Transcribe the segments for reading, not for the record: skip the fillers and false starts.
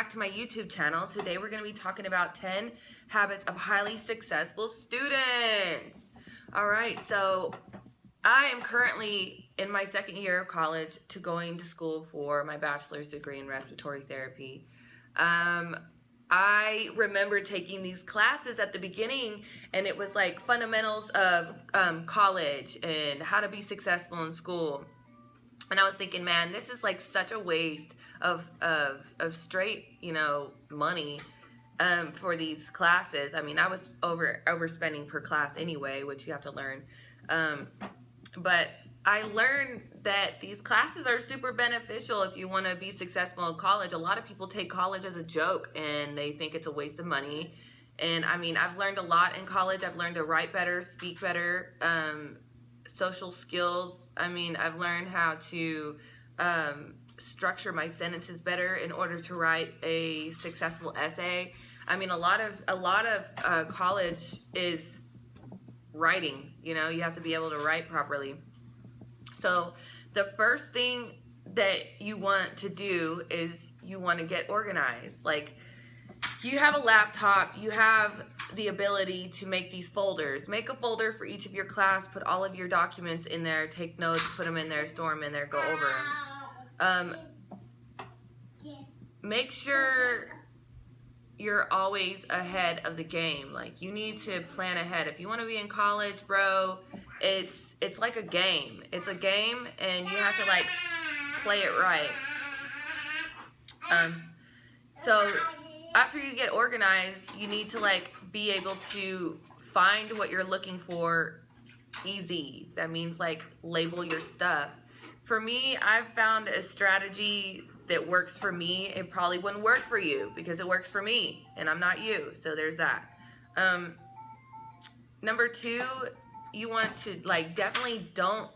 back to my YouTube channel. Today we're going to be talking about 10 habits of highly successful students. All right, so I am currently in my second year of college to going to school for my bachelor's degree in respiratory therapy. I remember taking these classes at the beginning, and it was like fundamentals of college and how to be successful in school. And I was thinking, man, this is like such a waste of straight, money for these classes. I mean, I was overspending per class anyway, which you have to learn. But I learned that these classes are super beneficial if you want to be successful in college. A lot of people take college as a joke and they think it's a waste of money. And I mean, I've learned a lot in college. I've learned to write better, speak better, social skills. I mean, I've learned how to structure my sentences better in order to write a successful essay. I mean, a lot of college is writing. You have to be able to write properly. So the first thing that you want to do is you want to get organized. Like, you have a laptop, you have the ability to make these folders. Make a folder for each of your class, put all of your documents in there, take notes, put them in there, store them in there, go over them. Make sure you're always ahead of the game. Like, you need to plan ahead. If you want to be in college, bro, it's like a game. It's a game, and you have to like play it right. So after you get organized, you need to like be able to find what you're looking for easy. That means like label your stuff. For me, I've found a strategy that works for me. It probably wouldn't work for you because it works for me and I'm not you. So there's that. Number 2, you want to like definitely don't,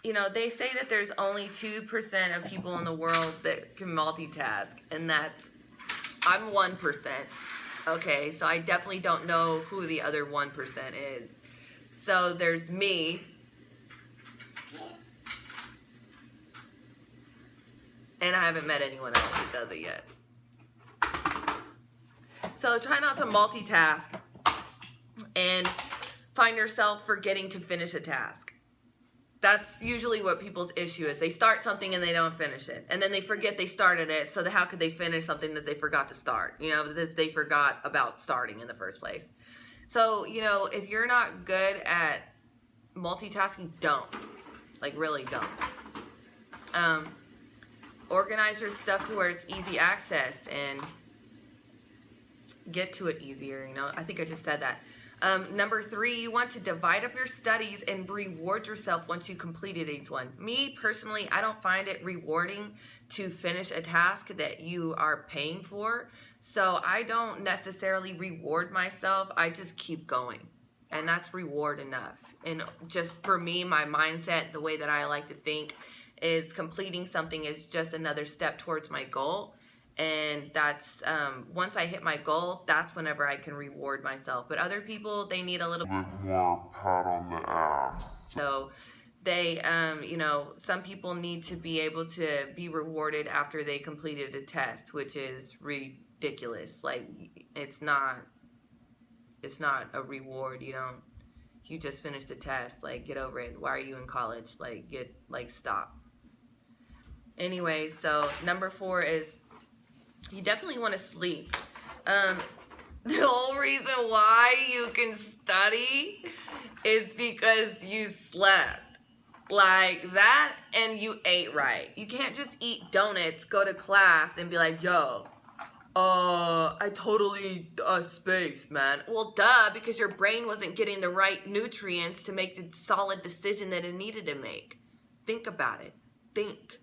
they say that there's only 2% of people in the world that can multitask, and I'm 1%. Okay, so I definitely don't know who the other 1% is. So there's me. And I haven't met anyone else that does it yet. So try not to multitask and find yourself forgetting to finish a task. That's usually what people's issue is. They start something and they don't finish it. And then they forget they started it. So how could they finish something that they forgot to start? That they forgot about starting in the first place. So, if you're not good at multitasking, don't. Like, really don't. Organize your stuff to where it's easy access and get to it easier. I think I just said that. Number 3, you want to divide up your studies and reward yourself once you completed each one. Me, personally, I don't find it rewarding to finish a task that you are paying for. So I don't necessarily reward myself. I just keep going. And that's reward enough. And just for me, my mindset, the way that I like to think is completing something is just another step towards my goal. And that's once I hit my goal, that's whenever I can reward myself. But other people, they need a little bit more pat on the ass. So they, some people need to be able to be rewarded after they completed a test, which is ridiculous. Like, it's not a reward. You just finished a test. Like, get over it. Why are you in college? Stop. Anyway, so number 4 is you definitely want to sleep. The whole reason why you can study is because you slept. Like that, and you ate right. You can't just eat donuts, go to class, and be like, yo, I totally spaced, man. Well, duh, because your brain wasn't getting the right nutrients to make the solid decision that it needed to make. Think about it. Think.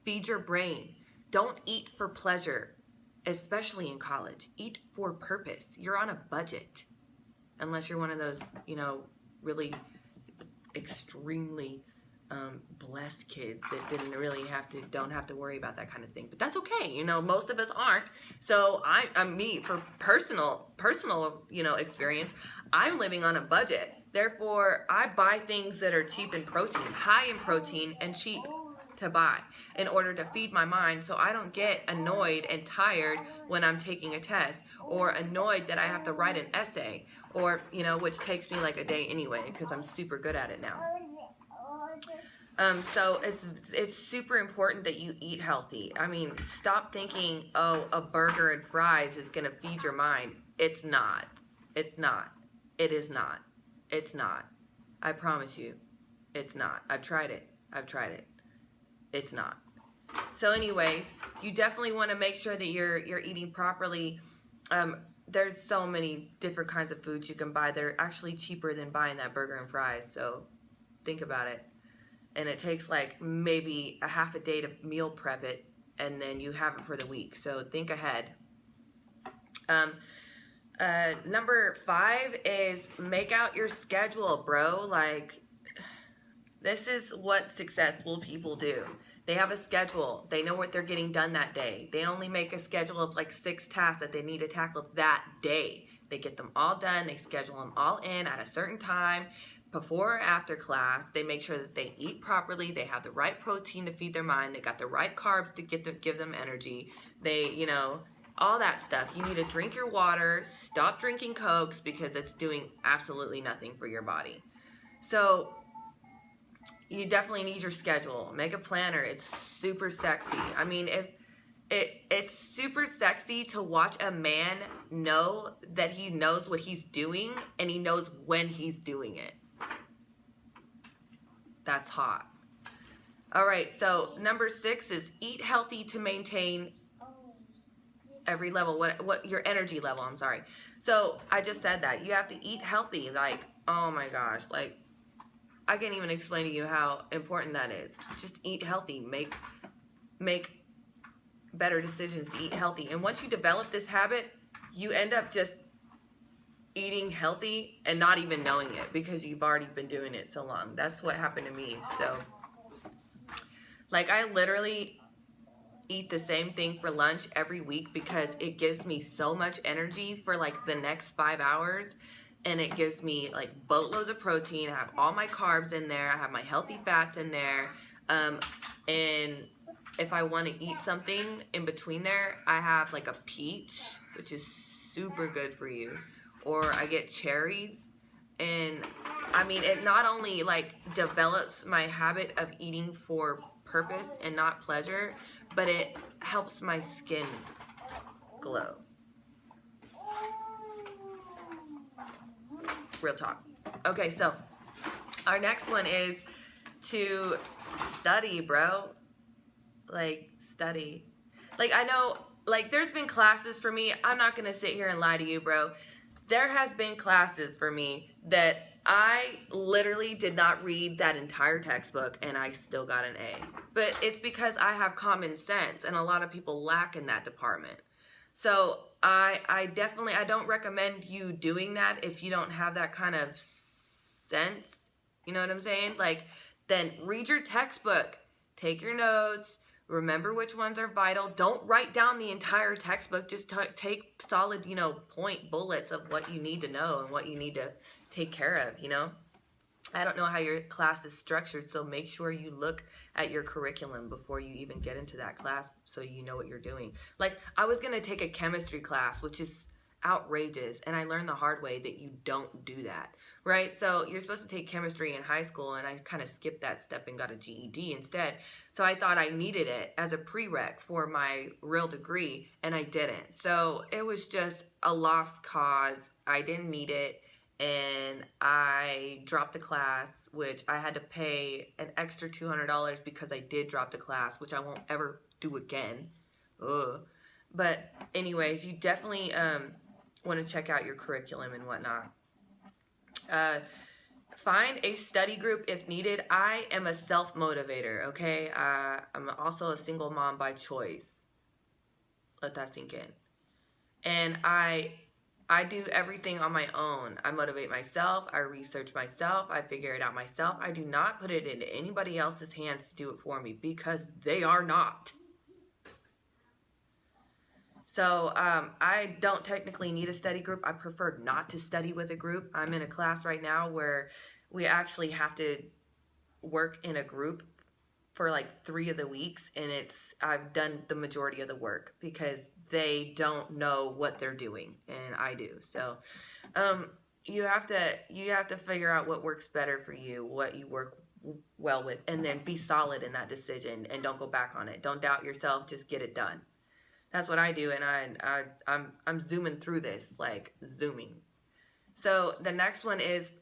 Feed your brain. Don't eat for pleasure, especially in college. Eat for purpose. You're on a budget. Unless you're one of those, really extremely blessed kids that don't have to worry about that kind of thing. But that's okay. Most of us aren't. So I'm me for personal, experience. I'm living on a budget. Therefore, I buy things that are cheap in protein, high in protein and cheap. to buy in order to feed my mind, so I don't get annoyed and tired when I'm taking a test, or annoyed that I have to write an essay, or which takes me like a day anyway because I'm super good at it now. So it's super important that you eat healthy. I mean, stop thinking, oh, a burger and fries is gonna feed your mind. It's not. It's not. It is not. It's not. I promise you, it's not. I've tried it. It's not. So anyways, you definitely want to make sure that you're eating properly. There's so many different kinds of foods you can buy. They're actually cheaper than buying that burger and fries. So think about it. And it takes like maybe a half a day to meal prep it, and then you have it for the week. So think ahead. Number 5 is make out your schedule, bro. Like, this is what successful people do. They have a schedule. They know what they're getting done that day. They only make a schedule of like 6 tasks that they need to tackle that day. They get them all done. They schedule them all in at a certain time, before or after class. They make sure that they eat properly. They have the right protein to feed their mind. They got the right carbs to give them energy. They, all that stuff. You need to drink your water. Stop drinking Cokes because it's doing absolutely nothing for your body. So you definitely need your schedule. Make a planner. It's super sexy. I mean, it's super sexy to watch a man know that he knows what he's doing and he knows when he's doing it. That's hot. All right, so number 6 is eat healthy to maintain every level. What your energy level, I'm sorry. So I just said that. You have to eat healthy. Like, oh my gosh, like, I can't even explain to you how important that is. Just eat healthy. Make better decisions to eat healthy. And once you develop this habit, you end up just eating healthy and not even knowing it because you've already been doing it so long. That's what happened to me. So, like, I literally eat the same thing for lunch every week because it gives me so much energy for like the next 5 hours. And it gives me like boatloads of protein. I have all my carbs in there. I have my healthy fats in there. And if I want to eat something in between there, I have like a peach, which is super good for you. Or I get cherries. And I mean, it not only like develops my habit of eating for purpose and not pleasure, but it helps my skin glow. Real talk. Okay, so our next one is to study, bro. Like, study. Like, I know, like, there's been classes for me. I'm not going to sit here and lie to you, bro. There has been classes for me that I literally did not read that entire textbook and I still got an A. But it's because I have common sense and a lot of people lack in that department. So I definitely, I don't recommend you doing that if you don't have that kind of sense. You know what I'm saying? Like, then read your textbook, take your notes, remember which ones are vital. Don't write down the entire textbook. Just take solid, point bullets of what you need to know and what you need to take care of, I don't know how your class is structured, so make sure you look at your curriculum before you even get into that class so you know what you're doing. Like, I was going to take a chemistry class, which is outrageous, and I learned the hard way that you don't do that, right? So you're supposed to take chemistry in high school, and I kind of skipped that step and got a GED instead. So I thought I needed it as a prereq for my real degree, and I didn't. So it was just a lost cause. I didn't need it. And I dropped the class, which I had to pay an extra $200 because I did drop the class, which I won't ever do again. Ugh. But anyways, you definitely want to check out your curriculum and whatnot. Find a study group if needed. I am a self-motivator, okay? I'm also a single mom by choice. Let that sink in. And I do everything on my own. I motivate myself. I research myself. I figure it out myself. I do not put it into anybody else's hands to do it for me because they are not. So I don't technically need a study group. I prefer not to study with a group. I'm in a class right now where we actually have to work in a group for like 3 of the weeks, and I've done the majority of the work because they don't know what they're doing, and I do. So you have to figure out what works better for you, what you work well with, and then be solid in that decision and don't go back on it. Don't doubt yourself, just get it done. That's what I do, and I'm zooming through this, like zooming. So the next one is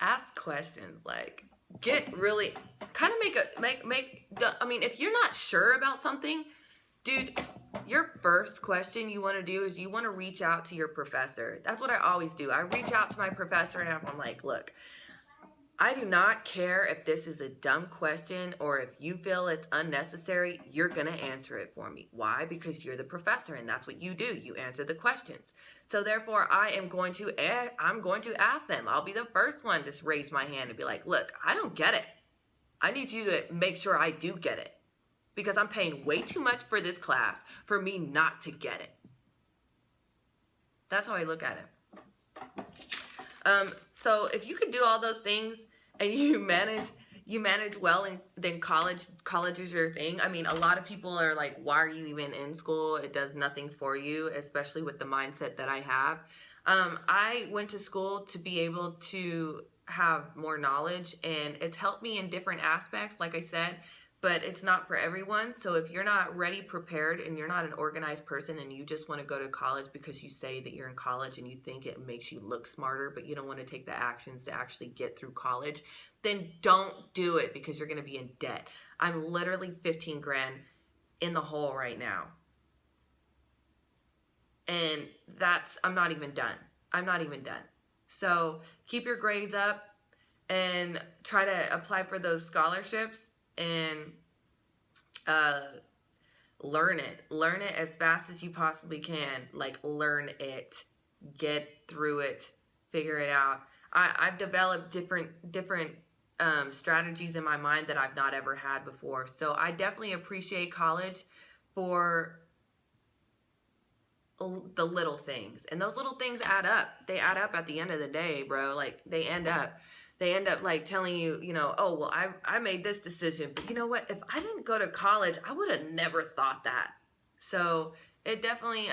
ask questions. Like, get really kind of I mean, if you're not sure about something, dude, your first question you want to do is you want to reach out to your professor. That's what I always do. I reach out to my professor and I'm like, look, I do not care if this is a dumb question or if you feel it's unnecessary, you're going to answer it for me. Why? Because you're the professor and that's what you do. You answer the questions. So therefore, I'm going to ask them. I'll be the first one to raise my hand and be like, look, I don't get it. I need you to make sure I do get it because I'm paying way too much for this class for me not to get it. That's how I look at it. So if you could do all those things and you manage well, and then college is your thing. I mean, a lot of people are like, why are you even in school? It does nothing for you, especially with the mindset that I have. I went to school to be able to have more knowledge, and it's helped me in different aspects, like I said, but it's not for everyone. So if you're not ready, prepared, and you're not an organized person and you just want to go to college because you say that you're in college and you think it makes you look smarter, but you don't want to take the actions to actually get through college, then don't do it because you're going to be in debt. I'm literally 15 grand in the hole right now. And I'm not even done. So keep your grades up and try to apply for those scholarships and learn it as fast as you possibly can. Like, learn it, get through it, figure it out. I've developed different strategies in my mind that I've not ever had before. So I definitely appreciate college for the little things, and those little things add up. They add up at the end of the day, bro. Like, they end up like telling you, oh, well, I made this decision, but you know what? If I didn't go to college, I would have never thought that. So it definitely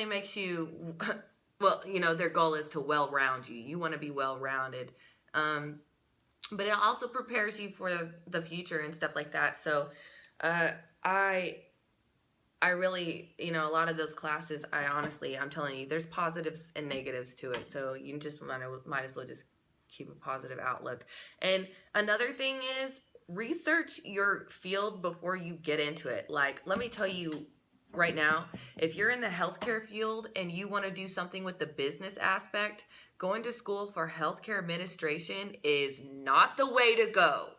makes you, well, their goal is to well-round you. You want to be well-rounded. But it also prepares you for the future and stuff like that. So I really, a lot of those classes, I'm telling you, there's positives and negatives to it. So you just might as well just keep a positive outlook. And another thing is research your field before you get into it. Like, let me tell you right now, if you're in the healthcare field and you want to do something with the business aspect, going to school for healthcare administration is not the way to go.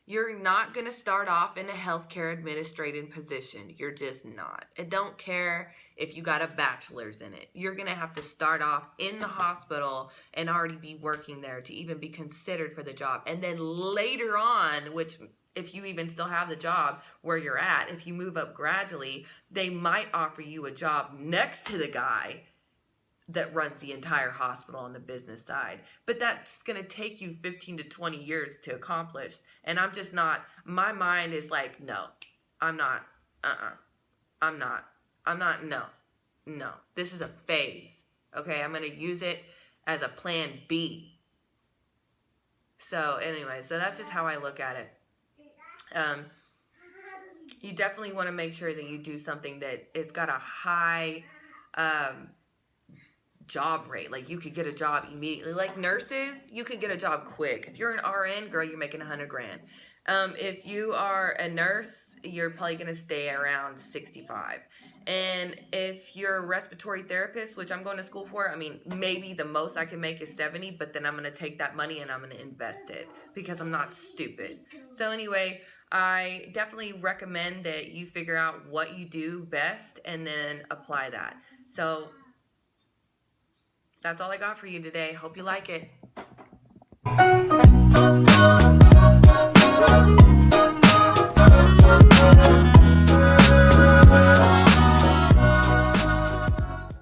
You're not going to start off in a healthcare administrative position. You're just not. I don't care if you got a bachelor's in it. You're going to have to start off in the hospital and already be working there to even be considered for the job. And then later on, which if you even still have the job where you're at, if you move up gradually, they might offer you a job next to the guy that runs the entire hospital on the business side. But that's going to take you 15 to 20 years to accomplish. And I'm just not, my mind is like, no, I'm not, no. This is a phase, okay? I'm going to use it as a plan B. So anyway, so that's just how I look at it. You definitely want to make sure that you do something that it's got a high, job rate. Like, you could get a job immediately. Like nurses, you could get a job quick. If you're an RN, girl, you're making 100 grand. If you are a nurse, you're probably going to stay around 65. And if you're a respiratory therapist, which I'm going to school for, I mean, maybe the most I can make is 70, but then I'm going to take that money and I'm going to invest it because I'm not stupid. So anyway, I definitely recommend that you figure out what you do best and then apply that. So that's all I got for you today. Hope you like it.